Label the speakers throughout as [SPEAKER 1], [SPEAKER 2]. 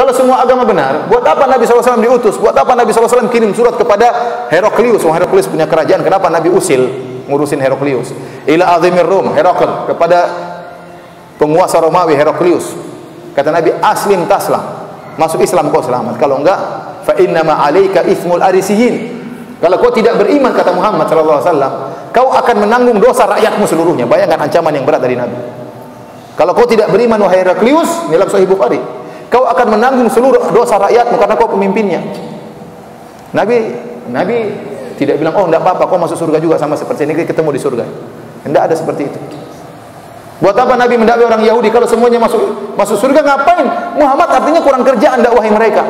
[SPEAKER 1] Kalau semua agama benar, buat apa Nabi SAW diutus? Buat apa Nabi SAW kirim surat kepada Heraklius? Heraklius punya kerajaan, kenapa Nabi usil ngurusin Heraklius? Ila azimir Rum, Herakl, kepada penguasa Romawi Heraklius. Kata Nabi, aslim taslam, masuk Islam kau selamat. Kalau enggak, fa inna ma 'alaika itsmul arisiyin. Kalau kau tidak beriman, kata Muhammad SAW, kau akan menanggung dosa rakyatmu seluruhnya. Bayangkan ancaman yang berat dari Nabi. Kalau kau tidak beriman wahai Heraklius, dalam Sahih Bukhari, kau akan menanggung seluruh dosa rakyatmu karena kau pemimpinnya. Nabi tidak bilang, oh enggak apa-apa, kau masuk surga juga sama seperti ini, ketemu di surga. Tidak ada seperti itu. Buat apa Nabi mendakwai orang Yahudi kalau semuanya masuk surga? Ngapain? Muhammad artinya kurang kerjaan dakwahi mereka.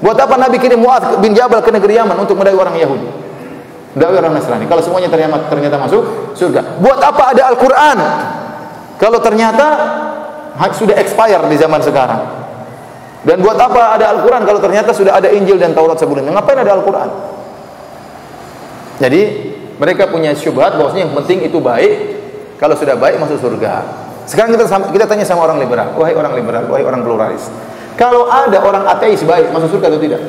[SPEAKER 1] Buat apa Nabi kirim Mu'adz bin Jabal ke negeri Yaman untuk mendakwai orang Yahudi, dakwai orang Nasrani, kalau semuanya ternyata masuk surga? Buat apa ada Al-Quran kalau ternyata sudah expire di zaman sekarang? Dan buat apa ada Al-Quran kalau ternyata sudah ada Injil dan Taurat sebelumnya? Ngapain ada Al-Quran? Jadi mereka punya syubhat bahwasanya yang penting itu baik, kalau sudah baik masuk surga. Sekarang kita tanya sama orang liberal, wahai orang liberal, wahai orang pluralis, kalau ada orang ateis baik, masuk surga atau tidak?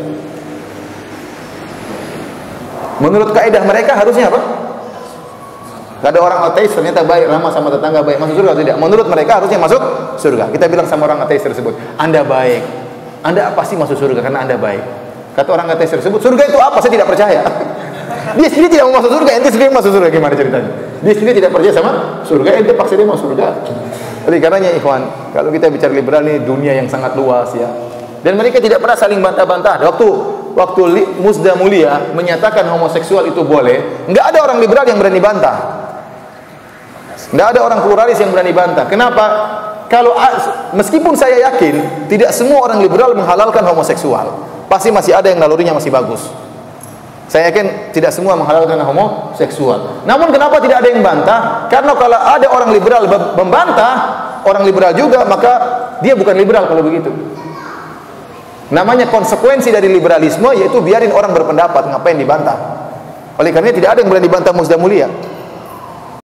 [SPEAKER 1] Menurut kaidah mereka harusnya apa? Ada orang ateis ternyata baik, ramah sama tetangga baik, masuk surga atau tidak? Menurut mereka harusnya masuk surga. Kita bilang sama orang ateis tersebut, Anda baik, Anda pasti masuk surga karena Anda baik. Kata orang ateis tersebut, surga itu apa? Saya tidak percaya. Dia sendiri tidak mau masuk surga, ente sendiri masuk surga, gimana ceritanya? Dia sendiri tidak percaya sama surga, ente paksa dia masuk surga. Jadi karenanya ikhwan, kalau kita bicara liberal ini dunia yang sangat luas ya. Dan mereka tidak pernah saling bantah-bantah. Waktu Musda Mulia menyatakan homoseksual itu boleh, nggak ada orang liberal yang berani bantah. Nggak ada orang pluralis yang berani bantah. Kenapa? Kalau meskipun saya yakin tidak semua orang liberal menghalalkan homoseksual, pasti masih ada yang nalurinya masih bagus. Saya yakin tidak semua menghalalkan homoseksual. Namun kenapa tidak ada yang bantah? Karena kalau ada orang liberal membantah, orang liberal juga, maka dia bukan liberal kalau begitu. Namanya konsekuensi dari liberalisme yaitu biarin orang berpendapat, ngapain dibantah. Oleh karena tidak ada yang berani bantah Musda Mulia.